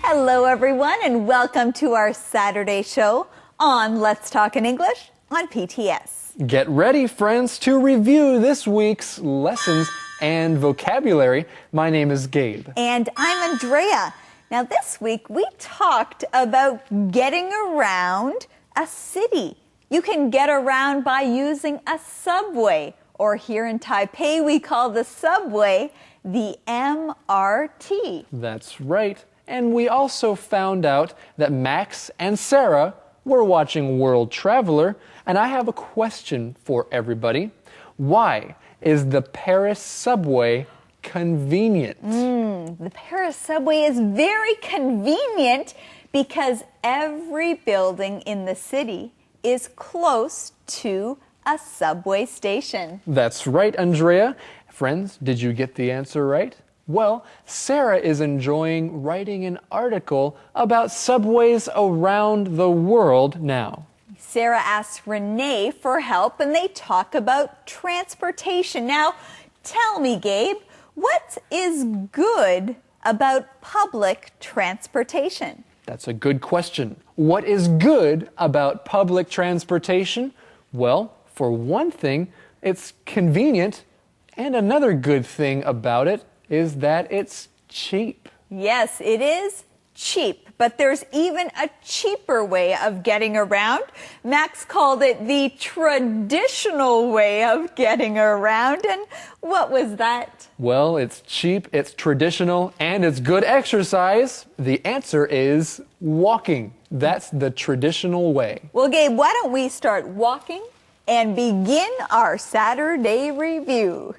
Hello everyone and welcome to our Saturday show on Let's Talk in English on PTS. Get ready, friends, to review this week's lessons and vocabulary. My name is Gabe. And I'm Andrea. Now this week we talked about getting around a city. You can get around by using a subway, or here in Taipei we call the subway the MRT. That's right. And we also found out that Max and Sara were watching World Traveler, and I have a question for everybody. Why is the Paris subway convenient? The Paris subway is very convenient because every building in the city is close to a subway station. That's right, Andrea. Friends, did you get the answer right? Well, Sara is enjoying writing an article about subways around the world now. Sara asks Renee for help and they talk about transportation. Now, tell me, Gabe, what is good about public transportation? That's a good question. What is good about public transportation? Well, for one thing, it's convenient, and another good thing about it is that it's cheap. Yes, it is cheap, but there's even a cheaper way of getting around. Max called it the traditional way of getting around, and what was that? Well, it's cheap, it's traditional, and it's good exercise. The answer is walking. That's the traditional way. Well, Gabe, why don't we start walking and begin our Saturday review?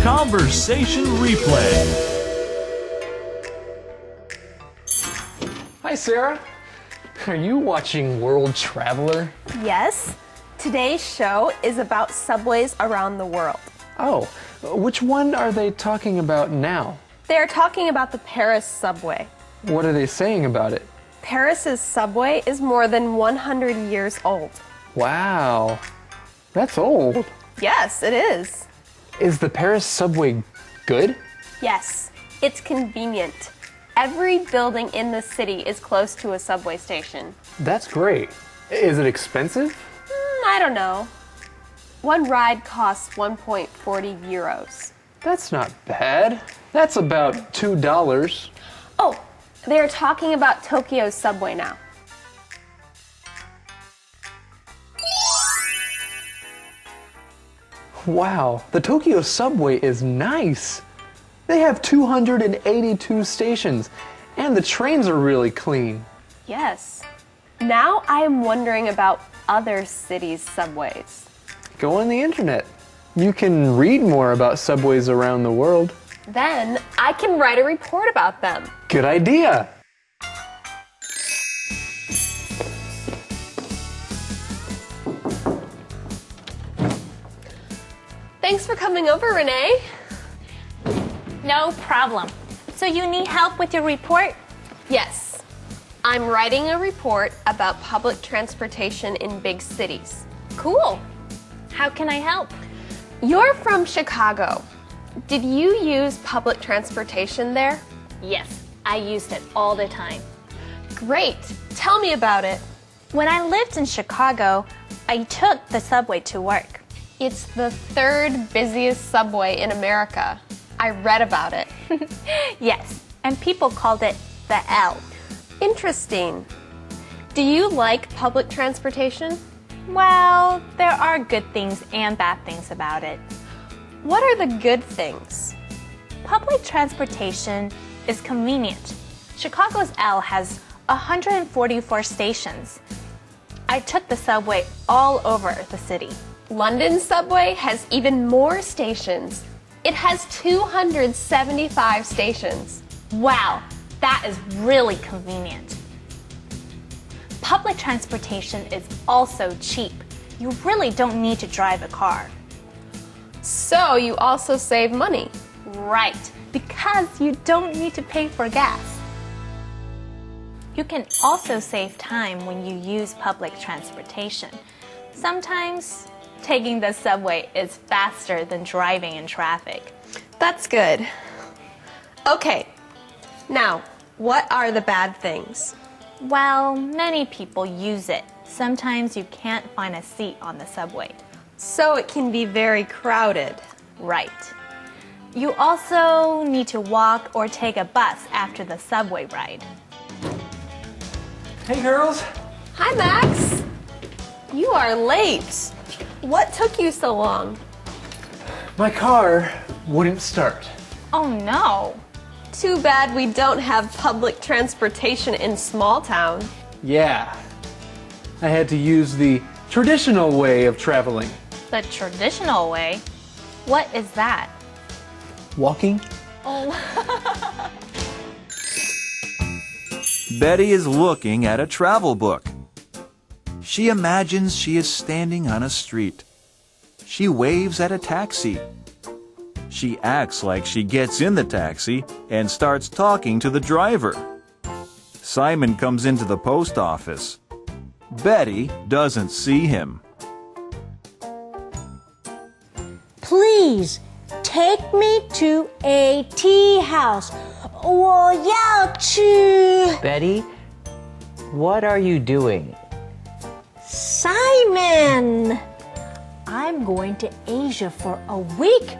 Conversation replay. Hi, Sara. Are you watching World Traveler? Yes. Today's show is about subways around the world. Oh, which one are they talking about now? They are talking about the Paris subway. What are they saying about it? Paris's subway is more than 100 years old. Wow, that's old. Yes, it is. Is the Paris subway good? Yes, it's convenient. Every building in the city is close to a subway station. That's great. Is it expensive? I don't know. One ride costs 1.40 euros. That's not bad. That's about $2. Oh, they are talking about Tokyo's subway now. Wow, the Tokyo subway is nice. They have 282 stations, and the trains are really clean. Yes. Now I am wondering about other cities' subways. Go on the internet. You can read more about subways around the world. Then I can write a report about them. Good idea. Thanks for coming over, Renee. No problem. So you need help with your report? Yes. I'm writing a report about public transportation in big cities. Cool. How can I help? You're from Chicago. Did you use public transportation there? Yes, I used it all the time. Great. Tell me about it. When I lived in Chicago, I took the subway to work. It's the third busiest subway in America. I read about it. Yes, and people called it the L. Interesting. Do you like public transportation? Well, there are good things and bad things about it. What are the good things? Public transportation is convenient. Chicago's L has 144 stations. I took the subway all over the city. London's subway has even more stations. It has 275 stations. Wow, that is really convenient. Public transportation is also cheap. You really don't need to drive a car. So you also save money. Right, because you don't need to pay for gas. You can also save time when you use public transportation. Sometimes taking the subway is faster than driving in traffic. That's good. Okay, Now, what are the bad things? Well, many people use it. Sometimes you can't find a seat on the subway. So it can be very crowded. Right. You also need to walk or take a bus after the subway ride. Hey, girls. Hi, Max. You are late. What took you so long? My car wouldn't start. Oh no. Too bad we don't have public transportation in small town. Yeah. I had to use the traditional way of traveling. The traditional way? What is that? Walking? Betty is looking at a travel book. She imagines she is standing on a street. She waves at a taxi. She acts like she gets in the taxi and starts talking to the driver. Simon comes into the post office. Betty doesn't see him. Please take me to a tea house. 我要去 Betty, what are you doing? Simon. I'm going to Asia for a week.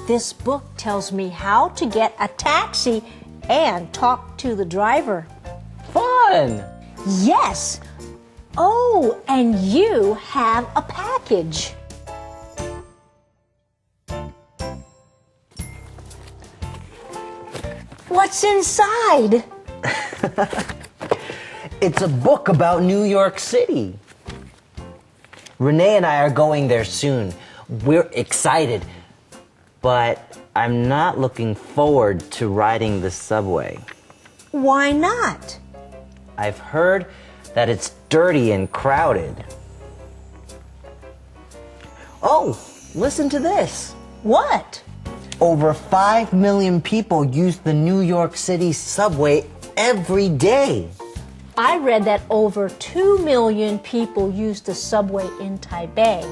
This book tells me how to get a taxi and talk to the driver. Fun! Yes. Oh, and you have a package. What's inside? It's a book about New York City. Renee and I are going there soon. We're excited. But I'm not looking forward to riding the subway. Why not? I've heard that it's dirty and crowded. Oh, listen to this. What? Over 5 million people use the New York City subway every day. I read that over 2 million people use the subway in Taipei.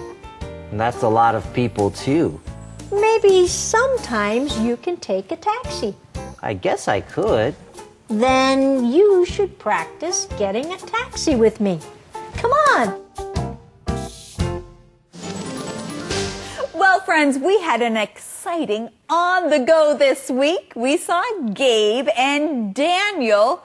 And that's a lot of people too. Maybe sometimes you can take a taxi. I guess I could. Then you should practice getting a taxi with me. Come on. Well, friends, we had an exciting on the go this week. We saw Gabe and Daniel,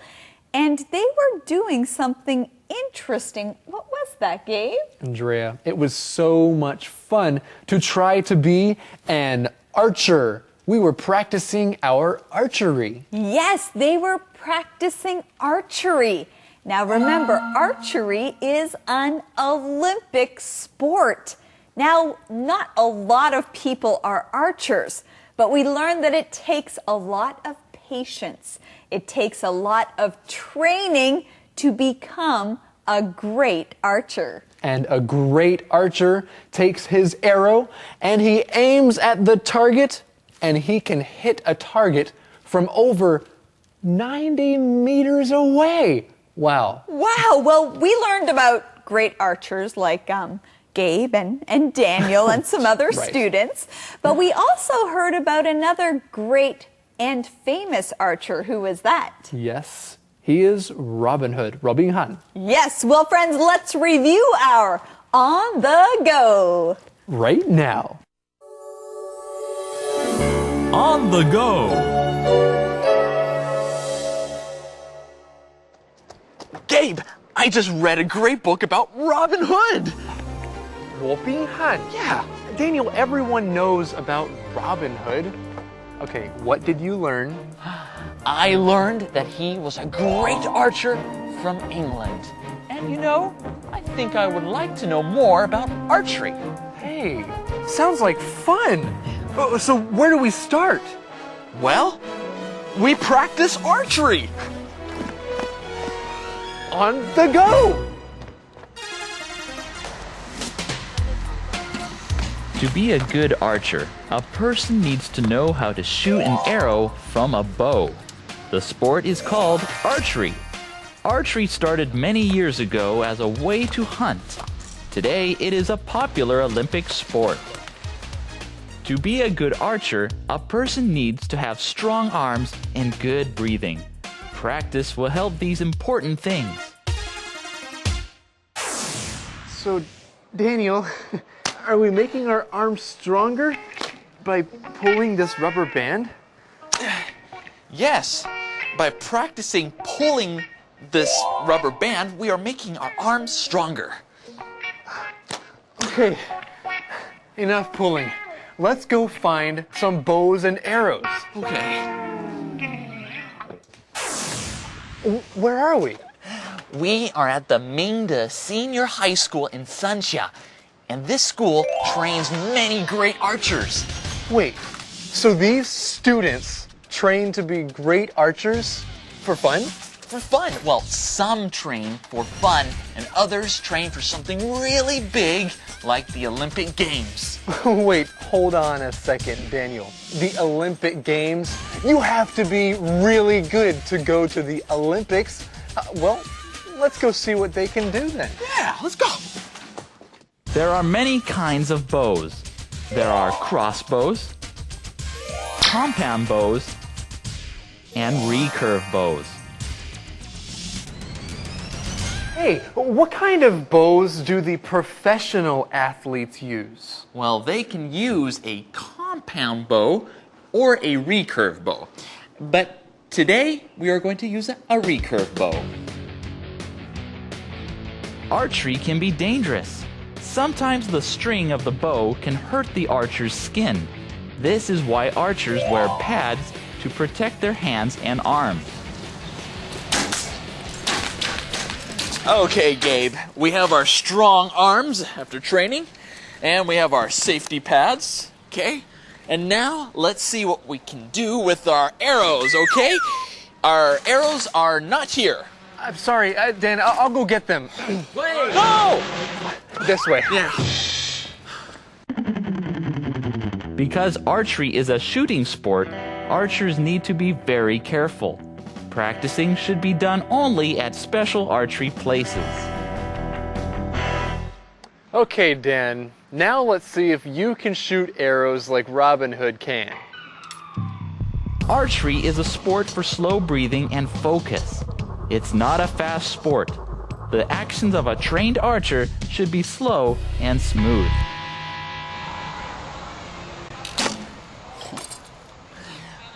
and they were doing something interesting. What was that, Gabe? Andrea, it was so much fun to try to be an archer. We were practicing our archery. Yes, they were practicing archery. Now remember, archery is an Olympic sport. Now, not a lot of people are archers, but we learned that it takes a lot of patience. It takes a lot of training to become a great archer. And a great archer takes his arrow and he aims at the target, and he can hit a target from over 90 meters away. Wow. Wow, well, we learned about great archers like Gabe and Daniel and some other Right. students, but we also heard about another great and famous archer. Who was that? Yes, he is Robin Hood, Robin Han. Yes, well, friends, let's review our On the Go. Right now. On the go. Gabe, I just read a great book about Robin Hood. Robin Han. Yeah. Daniel, everyone knows about Robin Hood. Okay, what did you learn? I learned that he was a great archer from England. And you know, I think I would like to know more about archery. Hey, sounds like fun. So where do we start? Well, we practice archery. On the go. To be a good archer, a person needs to know how to shoot an arrow from a bow. The sport is called archery. Archery started many years ago as a way to hunt. Today, it is a popular Olympic sport. To be a good archer, a person needs to have strong arms and good breathing. Practice will help these important things. So, Daniel, are we making our arms stronger by pulling this rubber band? Yes, by practicing pulling this rubber band, we are making our arms stronger. Okay, enough pulling. Let's go find some bows and arrows. Okay. Where are we? We are at the Mingde Senior High School in Sanxia, and this school trains many great archers. Wait, so these students train to be great archers for fun? For fun. Well, some train for fun, and others train for something really big, like the Olympic Games. Wait, hold on a second, Daniel. The Olympic Games? You have to be really good to go to the Olympics. Well, let's go see what they can do then. Yeah, let's go. There are many kinds of bows. There are crossbows, compound bows, and recurve bows. Hey, what kind of bows do the professional athletes use? Well, they can use a compound bow or a recurve bow. But today, we are going to use a recurve bow. Archery can be dangerous. Sometimes the string of the bow can hurt the archer's skin. This is why archers wear pads to protect their hands and arms. Okay, Gabe, we have our strong arms after training, and we have our safety pads, okay? And now, let's see what we can do with our arrows, okay? Our arrows are not here. I'm sorry, Dan, I'll go get them. Wait. No! This way. Yeah. Because archery is a shooting sport, archers need to be very careful. Practicing should be done only at special archery places. Okay, Dan, now let's see if you can shoot arrows like Robin Hood can. Archery is a sport for slow breathing and focus. It's not a fast sport. The actions of a trained archer should be slow and smooth.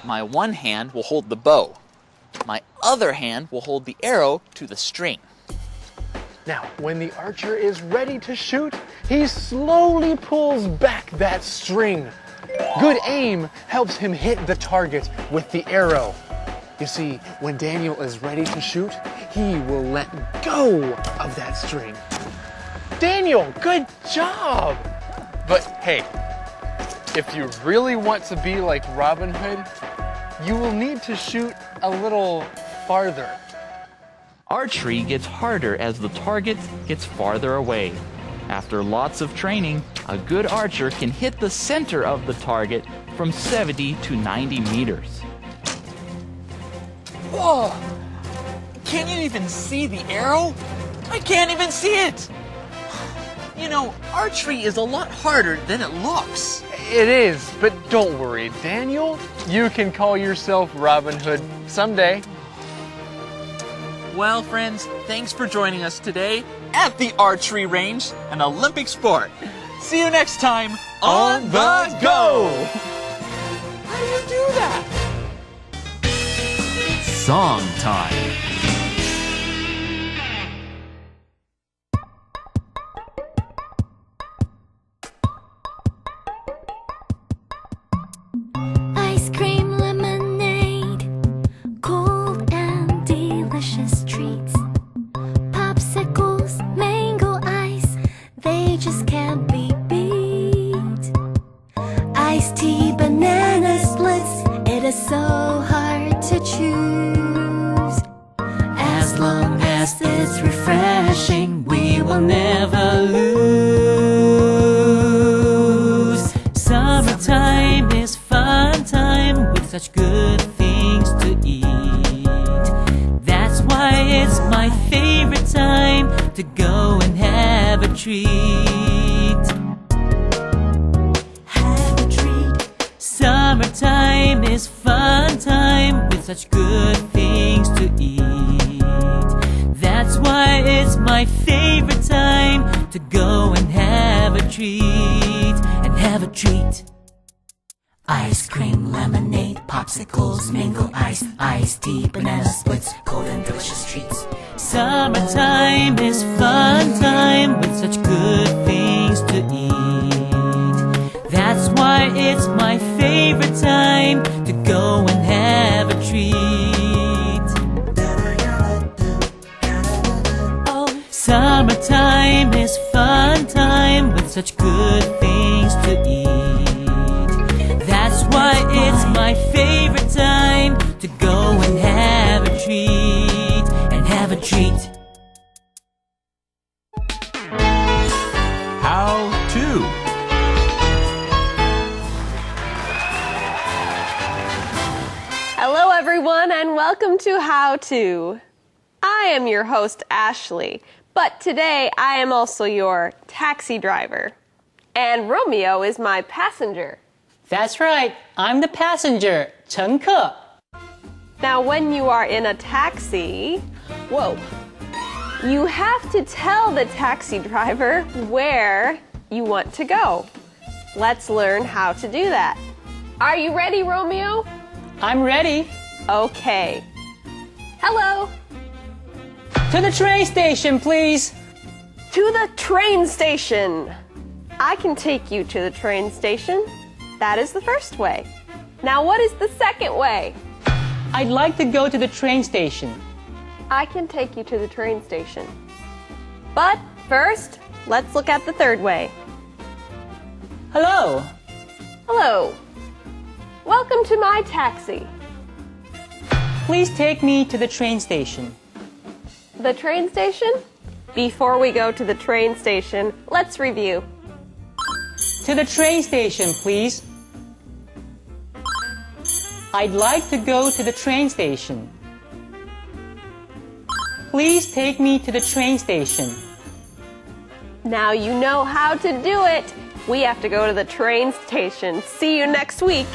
My one hand will hold the bow. My other hand will hold the arrow to the string. Now, when the archer is ready to shoot, he slowly pulls back that string. Good aim helps him hit the target with the arrow. You see, when Daniel is ready to shoot, he will let go of that string. Daniel, good job! But hey, if you really want to be like Robin Hood, you will need to shoot a little farther. Archery gets harder as the target gets farther away. After lots of training, a good archer can hit the center of the target from 70 to 90 meters. Whoa! Can you even see the arrow? I can't even see it! You know, archery is a lot harder than it looks. It is, but don't worry, Daniel. You can call yourself Robin Hood someday. Well, friends, thanks for joining us today at the archery range, an Olympic sport. See you next time on The Go! How do you do that? Song time. Ice cream, lemonade, cold and delicious treats. Popsicles, mango ice, they just can't be beat. Iced tea, banana splits, it is so hard to choose. As long as it's refreshing, we will never lose. Summertime is fun time with such good things to eat. That's why it's my favorite time to go and have a treat. Have a treat. such good things to eat. That's why it's my favorite time to go and have a treat, Ice cream, lemonade, popsicles, mango ice, iced tea, banana splits, cold and delicious treats. Summertime is fun time with such good things to eat. That's why it's my favorite time to go and have a treat. Oh, summertime is fun time with such good things to eat. That's why it's my favorite time to go and have a treat, How to. Hello, everyone, and welcome to How To. I am your host, Ashley, but today I am also your taxi driver, and Romeo is my passenger. That's right, I'm the passenger, 乘客. Now, when you are in a taxi, you have to tell the taxi driver where you want to go. Let's learn how to do that. Are you ready, Romeo? I'm ready. Okay. Hello. To the train station, please. To the train station. I can take you to the train station. That is the first way. Now, what is the second way? I'd like to go to the train station. I can take you to the train station. But first, let's look at the third way. Hello. Hello. Welcome to my taxi. Please take me to the train station. The train station? Before we go to the train station, let's review. To the train station, please. I'd like to go to the train station. Please take me to the train station. Now you know how to do it. We have to go to the train station. See you next week.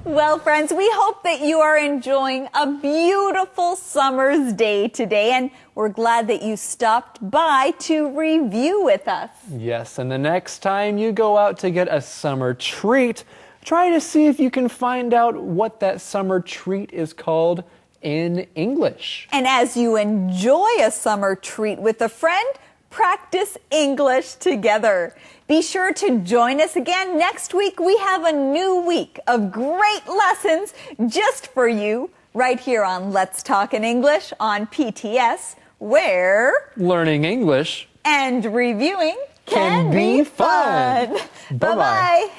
Well, friends, we hope that you are enjoying a beautiful summer's day today, and we're glad that you stopped by to review with us. Yes, and the next time you go out to get a summer treat, try to see if you can find out what that summer treat is called in English. And as you enjoy a summer treat with a friend, practice English together. Be sure to join us again next week. We have a new week of great lessons just for you right here on Let's Talk in English on PTS, where learning English and reviewing can be fun. Bye-bye.